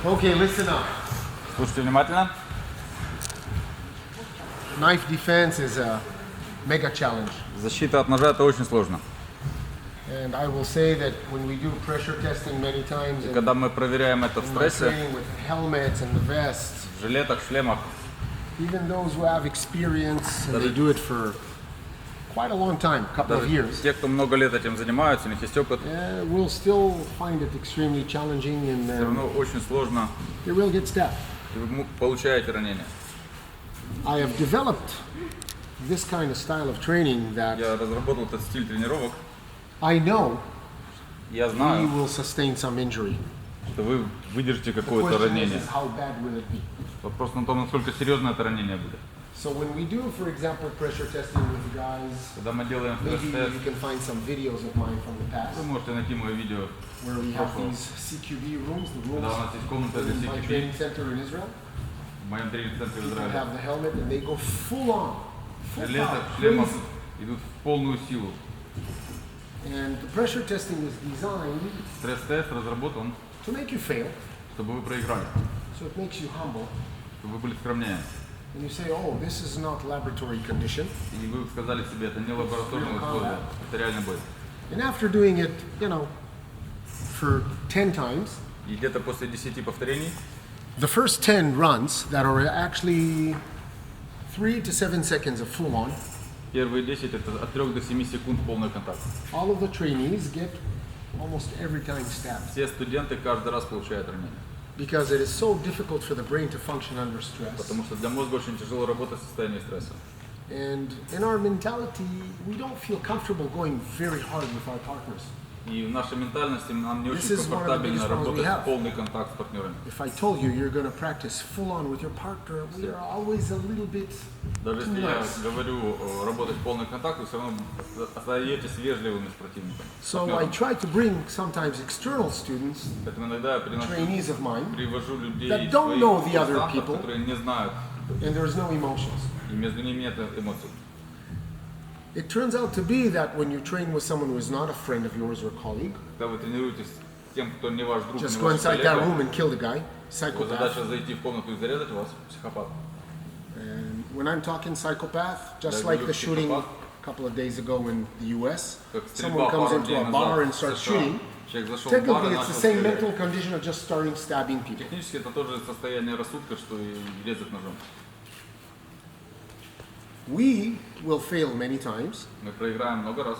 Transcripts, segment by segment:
Okay, listen up. Слушайте внимательно. Knife defense is a mega challenge. Защита от ножа — это очень сложно. And I will say that when we do pressure testing many times, and Когда мы проверяем это в in my стрессе, training with helmets and the vests, в жилетах, шлемах, even those who have experience and they do it for quite a long time, a couple of даже years, те, кто много лет этим занимаются, у них есть опыт, will still find it extremely challenging and все равно очень сложно, they will get stabbed. и вы получаете ранение. I have developed this kind of style of training that Я разработал этот стиль тренировок. I know Я we знаю, will sustain some injury. что вы выдержите The какое-то question ранение. is how bad will it be? Вопрос на том, насколько серьезно это ранение будет. So when we do, for example, pressure testing with guys, Когда мы делаем maybe стресс-тест, you can find some videos of mine from the past, вы можете найти мое видео, where we have these CQB rooms, the когда у rooms нас есть комната для in my CQB training center in Israel. в моем тренинг-центре в People Израиле. have the helmet and they go full on, В full жилетах, power, шлемах crazy. идут в полную силу. And the pressure testing is designed Стресс-тест разработан, to make you fail, чтобы вы проиграли, so it makes you humble. чтобы вы были скромнее. And you say, oh, this is not laboratory condition. И вы сказали себе, это не лабораторные условия, это реальный бой. And after doing it, for 10 times, И где-то после 10 повторений, the first 10 runs that are actually 3 to 7 seconds of full on, первые 10 это от 3 до 7 секунд полный контакт. all of the trainees get almost every time stabbed Все студенты каждый раз получают ранение. because it is so difficult for the brain to function under stress. Потому что для мозга очень тяжело работать в состоянии стресса. And in our mentality, we don't feel comfortable going very hard with our partners. И в нашей ментальности нам не This очень is one of the комфортабельно biggest problems we работать have. в полный контакт с партнерами. If I told you you're going to practice full on with your partner, we are always a little bit Даже too если я nice. говорю работать в полный контакт, вы все равно остаетесь вежливыми с противником. So I try to bring sometimes external students, Поэтому иногда я trainees of mine, привожу людей that из don't своих know the other курсантов, people. которые не знают, and there's no emotions. и между ними нет эмоций. It turns out to be that when you train with someone who is not a friend of yours or colleague, Когда вы тренируетесь с тем, кто не ваш друг, just не go ваш inside that коллега, room and kill the guy, его psychopath. задача зайти в комнату и зарезать вас, психопат. And when I'm talking psychopath, just Да, like говорю the shooting a психопат. couple of days ago in the US, Как someone стрельба comes пару into дней a bar назад and в starts США. shooting. Человек зашел в бар и Technically, it's the начал same стрелять. mental condition of just starting stabbing people. Технически это тоже состояние рассудка, что и резать ножом. We will fail many times, Мы проиграем много раз.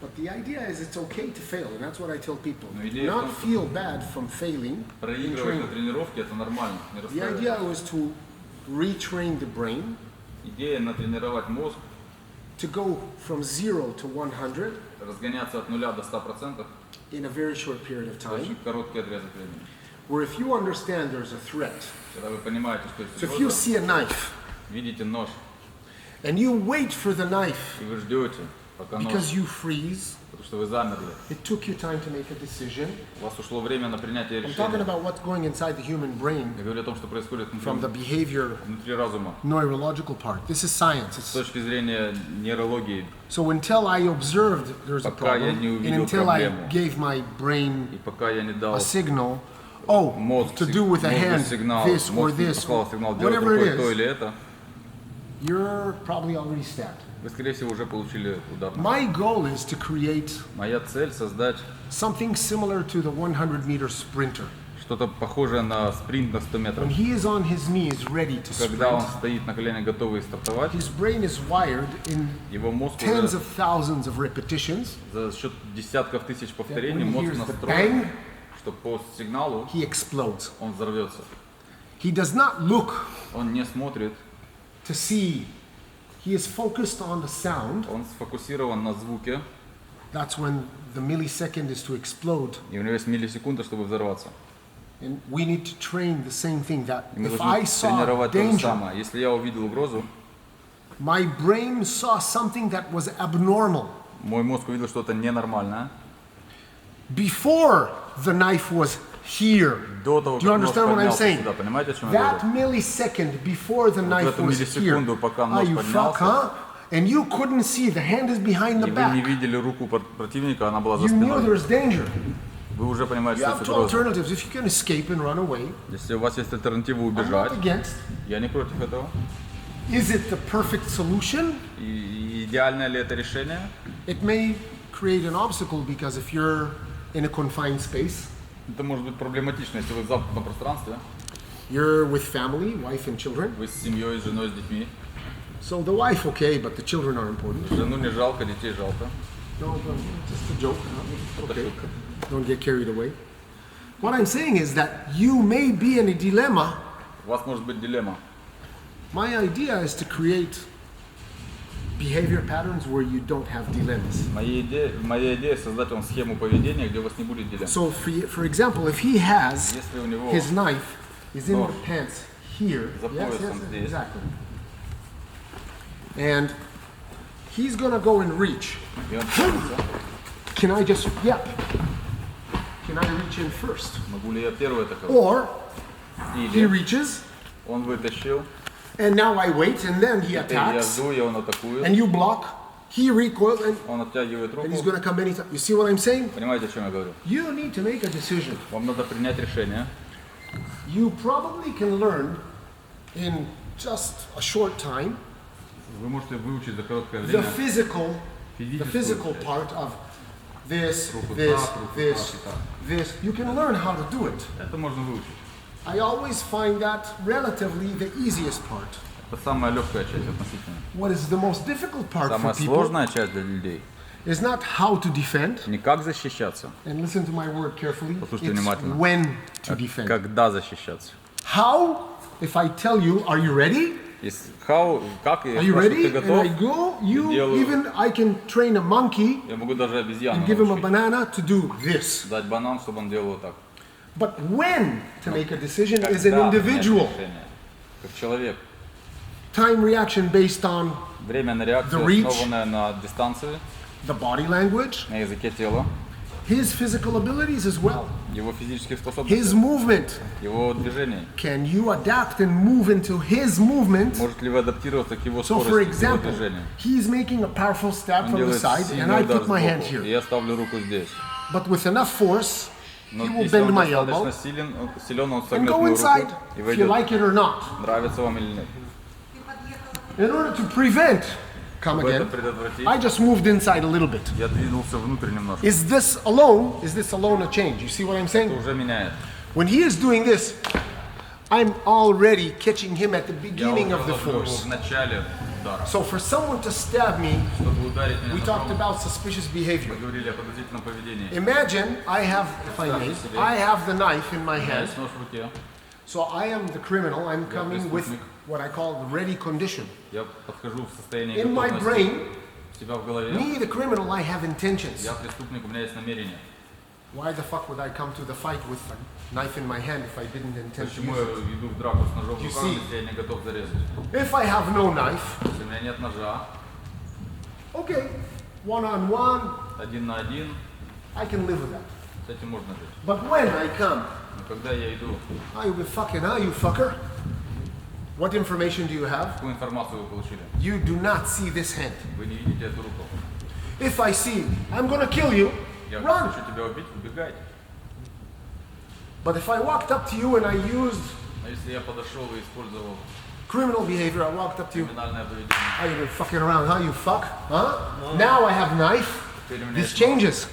but the idea is it's okay to fail, and that's what I tell people. Но Do идея в not том, что feel bad from failing in проигрывать на training. тренировке это нормально, не The idea расстраивайся. was to retrain the brain Идея натренировать мозг, to go from 0 to 100 разгоняться от 0 до 100% in a very short period of в очень time, короткий отрезок времени. where if you understand there's a threat, Когда вы понимаете, что so есть if you угроза, see a knife видите нож, and you wait for the knife и вы ждете, пока нож, because you freeze, потому что вы замерли. it took you time to make a decision. У вас ушло время на принятие I'm talking решения. about what's going inside the human brain Я говорю о том, что происходит from the behavior, внутри разума. neurological part. This is science. С It's, точки зрения нейрологии, so until I observed there's a Пока я problem, не and увидел until I проблему. gave my brain и пока я не дал a signal, oh, мозг, to do with a мозгу hand, сигнал, this or мозг не this, послал сигнал делать whatever it рукой то is, или это, you're probably already stabbed. вы, скорее всего, уже получили удар. My goal is to create Моя цель — создать something similar to the 100-meter sprinter. что-то похожее на спринт на 100 When метров. he is on his knees ready to Когда он sprint, стоит на коленях, готовый стартовать, his brain is wired in его мозг tens уже of thousands of repetitions. за счет десятков тысяч That повторений when he мозг hears the настроен, bang, что по сигналу he explodes. он взорвется. He does not look Он не смотрит, to see. He is focused on the sound. он сфокусирован на звуке, That's when the millisecond is to explode. и у него есть миллисекунда, чтобы взорваться. And we need to train the same thing, that И мы if I должны saw тренировать то же danger, самое. Если я увидел угрозу, my brain saw something that was abnormal мой мозг увидел что-то ненормальное, before the knife was here. до того, Do you как нож understand what I'm поднялся saying? сюда. Понимаете, о чем я That говорю? millisecond before the knife эту was here. миллисекунду, пока нож You fuck, поднялся. huh? And you couldn't see. The hand is behind the И вы не back. видели руку противника, она была за You knew спиной. there's danger. вы уже понимаете, You что have есть two угроза. alternatives. If you can escape and run away, Если у вас есть альтернатива I'm убежать, not against. я не против этого. Is it the perfect solution? И идеальное ли это решение? It may create an obstacle because if you're in a confined space, Это может быть проблематично, если вы в замкнутом пространстве, you're with family, wife and children. вы с семьей, с женой, с детьми. So the wife, okay, but the children are important. Жену не жалко, детей жалко. No, just a joke. Это Okay, шутка. don't get carried away. What I'm saying is that you may be in a dilemma. У вас может быть дилемма. My idea is to create behavior patterns where you don't have dilemmas. Моя идея создать вам схему поведения, где у вас не будет дилемм. So, for example, if he has Если у него his knife is in Нож. the pants here, За поясом здесь. exactly, and he's gonna go and reach. и он тянется, Can I just, yep. Can I reach in first? могу ли я первый атаковать? Or he Или reaches, он вытащил, and now I wait, and then he теперь я attacks, жду, и он атакует, and you block. He recoils, and он оттягивает he's руку. gonna come anytime. You see what I'm saying? Понимаете, о чем я говорю? You need to make a decision. Вам надо принять решение. You probably can learn in just a short time Вы можете выучить за короткое the время physical физическую часть. part of this, Руку this, так, руку this, так и так. this. You can learn how to do it. Это можно выучить. I always find that relatively the easiest part. Это самая легкая часть относительно. What is the most difficult part Самая for people сложная часть для людей is not how to defend, не как защищаться, and listen to my word carefully, Послушайте it's внимательно. when to а defend. когда защищаться. How, if I tell you, are you ready? Как я Are you спрашиваю, ready? ты And I готов? go, you, делаю. even I can train a monkey Я могу даже обезьяну and give him a научить. banana to do this. Дать банан, чтобы он делал вот так. But when to make a decision is an Когда принять individual. решение? Как человек. Time reaction based on Время на реакцию, The reach. основанное на дистанции, the body language, на языке тела, his physical abilities as well, его физических his способностей, movement. его движений. Can you adapt and move into his movement? Можете ли вы адаптироваться к его So, for скорости, к его example, движению? he's making a powerful stab Он from the делает side, and сильный I удар put my hand сбоку, и here. я ставлю руку здесь. But with enough force, Но he will если bend он my достаточно elbow силен, он and согнет go мою inside, руку и if you войдет. like it or not. Нравится вам или нет. In order to prevent, come Чтобы это again, предотвратить, I just moved inside a little bit. я двинулся внутрь немножко. Is this alone a change? You see what I'm Это saying? уже меняет. When he is doing this, I'm already catching him at the Я beginning уже of the ловлю его force. в начале удара. So for someone to stab me, Чтобы ударить меня we talked ножом, about suspicious behavior. мы говорили о подозрительном поведении. Imagine I have, if I may, I have the knife in my hand. Есть нож в руке. So I am the criminal. I'm coming with what I call the ready condition. Я подхожу в состоянии In my готовности. brain, У себя в голове. me, the criminal, I have intentions. Я преступник, у меня есть намерение. Why the fuck would I come to the fight with a knife in my hand if I didn't intend to Почему use я it? иду в драку с ножом в You руках, see. если я не готов зарезать? If I have no knife, Если у меня нет ножа, okay, one-on-one, один на один, I can live with that. с этим можно жить. But when I come, Но когда я иду, you fucker. What information do you have? какую информацию вы получили? You do not see this hand. Вы не видите эту руку. If I see, I'm gonna kill you, Я run. хочу тебя убить, убегайте. But if I walked up to you and I used А если я подошел и использовал criminal behavior, I walked up to you, криминальное поведение, how you been fucking around, how you fuck, huh? Now I have knife. теперь у меня This есть changes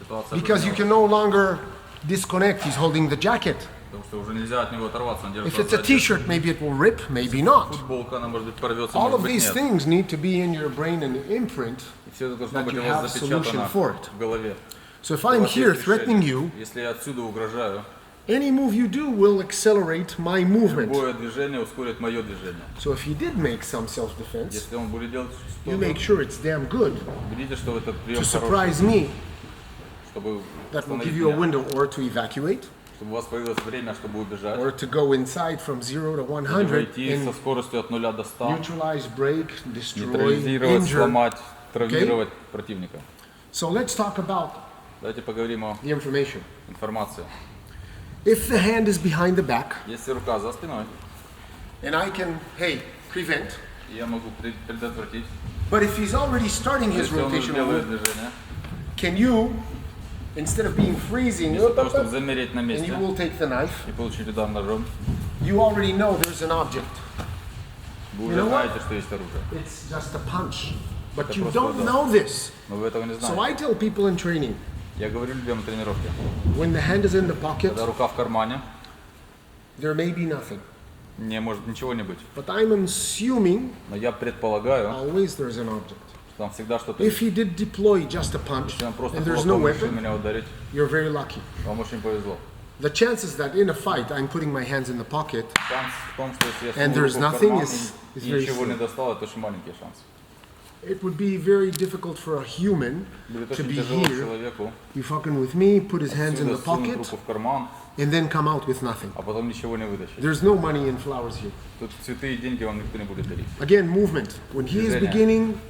ситуация, because you can no longer disconnect. He's holding the jacket. потому что уже нельзя от него оторваться, он If держится it's a за одежду. t-shirt, maybe it will rip, maybe not. Футболка, она может быть порвется, All может of быть these нет. things need to be in your brain and imprint. И все это должно that быть you у вас have solution запечатано for it. в голове. So if У I'm вас here есть threatening решение. you, Если я отсюда угрожаю, any move you do will accelerate my movement. любое движение ускорит мое движение. So if he did make some self-defense, Если он будет делать you что-то, make sure it's damn good убедите, что этот прием to хороший, surprise me. чтобы That will остановить give you a меня, window or to evacuate, чтобы у вас появилось время, чтобы убежать, or to go inside from 0 to или 100 войти со and скоростью от 0 до 100, neutralize, break, destroy, нейтрализировать, injure. сломать, травмировать противника. So let's talk about Давайте поговорим о the information. информации. If the hand is behind the back, Если рука за спиной, and I can, hey, prevent, я могу предотвратить. but if he's already starting his Если он уже rotational делает move, движение, can you Instead of being freezing, Вместо того, чтобы замереть на and месте you will take the knife, и получить удар ножом, you already know there's an object. вы You уже know what? знаете, что есть оружие. It's just a punch. But Это you просто don't удар. know this. Но вы этого не So знаете. I tell people in training, Я говорю людям на тренировке, when the hand is in the pocket, когда рука в кармане, there may be nothing. не может ничего не быть. But I'm assuming Но я предполагаю, always there's an object. что там всегда что-то If есть. he did deploy just a punch Если он просто and there's no кулаком решил weapon, меня ударить, you're very lucky. вам очень повезло. The chances that in a fight I'm putting my hands in the pocket Шанс в том, что если я And сунул there's руку в nothing карман is и very ничего не slim. достал, это очень маленький шанс. it would be very difficult for a human Будет to очень be тяжело here, человеку be fucking with me, put his hands in отсюда the сунуть pocket, руку в карман, and then come out with nothing. а потом ничего не вытащить. There's no money in flowers here. Тут цветы и деньги вам никто не будет дарить. Again, movement. When he is Движение. beginning,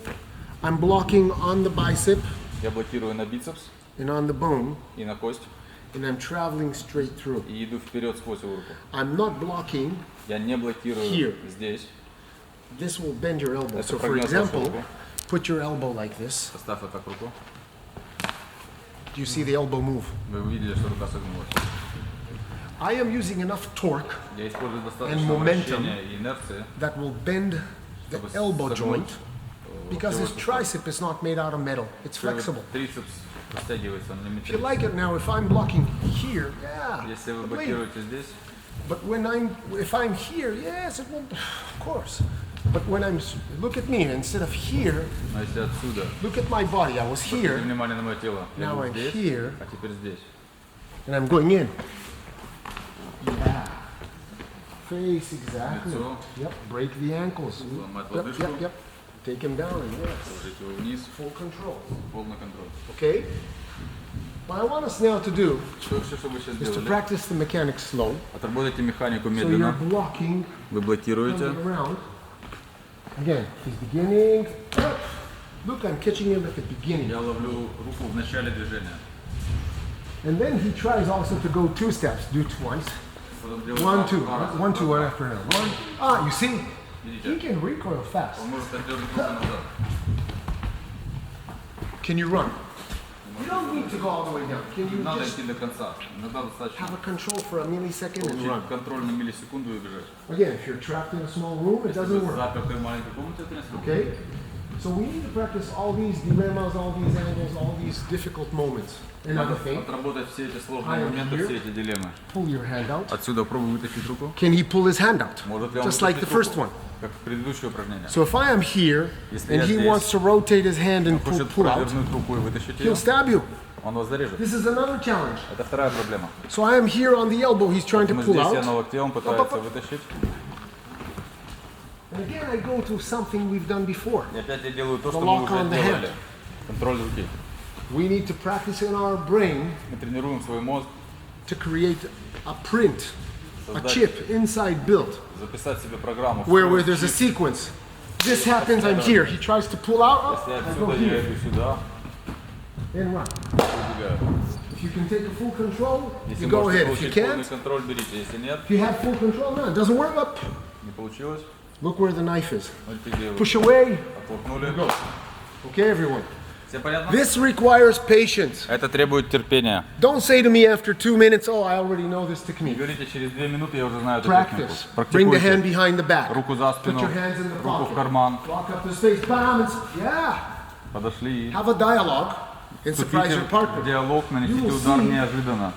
I'm blocking on the bicep Я блокирую на бицепс and on the bone, и на кость and I'm traveling straight through. и иду вперед сквозь его руку. I'm not blocking. Я не блокирую Here. здесь. This will bend your elbow. Это So for прогнет вашу example, руку. put your elbow like this. Поставь вот так руку. Do you see the elbow move? Вы увидели, что рука согнулась. I am using enough torque Я использую достаточно And momentum. вращения и инерции, that will bend the чтобы elbow согнуть, joint because his tricep is not made out of metal. It's flexible. Трицепс растягивается, он не If you металлический. like it now, if I'm blocking here, yeah. Если вы but wait. блокируете здесь, But if I'm here, yes, it will, of course. But when look at me, instead of here, но если отсюда, look at my body. I was обратите here, внимание на мое тело. Я Now был I'm здесь, here. а теперь здесь. and I'm going in. Yeah. Face, exactly. Лицо. Yep, break the ankles. Сломать Yep, лодыжку. yep, yep. Take him down, and yes, Положите его вниз, full control. полный контроль. Okay? What I want us now to do Все, что вы сейчас is to сделали, practice the mechanics slow. отработайте механику So you're медленно. blocking, Вы блокируете. coming around. Again, he's beginning. Look, I'm catching him at the beginning. Я ловлю руку в начале движения. And then he tries also to go 2 steps. Do twice. Потом делаю 1, 2. два раза. 1, 2, 1 after another. 1. Ah, you see? He Видите? can recoil fast. Он может отдернуть руку назад. Can you run? You don't need to go all the way down. Can you Не надо just идти до конца. Иногда достаточно have a control for a millisecond and получить run? контроль на миллисекунду и бежать. Again, if you're trapped in a small room, it Если doesn't вы work. заперты в маленькой комнате, это не сработает. Okay? So we need to practice all these dilemmas, all these angles, all these difficult moments. Another Надо thing, отработать все эти I сложные am моменты, here. все эти дилеммы. pull your hand out. Отсюда пробуй вытащить руку. Can he pull his hand out? Может ли он Just like the вытащить first руку, one. как в предыдущее упражнение. So if I am here Если and я he здесь, wants to rotate his hand and Хочет pull out, провернуть руку и вытащить he'll ее, stab you. он вас зарежет. This is another challenge. Это вторая проблема. So I am here on the elbow, he's trying to Мы pull здесь, я на out. локте, он пытается вытащить. And again, I go to something we've done before. И опять я делаю то, The что мы lock уже on the делали. hand. Контроль руки. We need to practice in our brain Мы тренируем свой мозг, to create a print, a создать, chip inside built, записать себе программу. where there's a sequence. This happens, I'm here. He tries to pull out, Если I go отсюда я here иду сюда, and run. убегаю. If you can take a full control, Если you go можете ahead. If you получить полный can't, контроль, берите. Если нет, if you have full control, no, it doesn't work. Up. не получилось, Look where the knife is. смотрите, где вы Push away. оттолкнули. Okay, everyone. Все понятно? This requires patience. Это требует терпения. Don't say to me after 2 minutes, oh, I already know this Не technique. говорите, через 2 минуты я уже знаю эту технику. Practice. Bring the hand Практикуйте. behind the back. Руку за Put спину, your hands in the руку в pocket. карман. Walk up to the space. Bam. Yeah. Подошли и Have a dialogue and surprise вступите your в partner. диалог, нанесите You will удар see. неожиданно.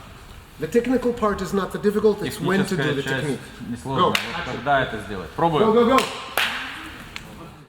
The technical part is not the difficult, it's when to do Техническая the часть technique. несложная. Go. Вот когда это сделать? Go, Пробуем. go, go.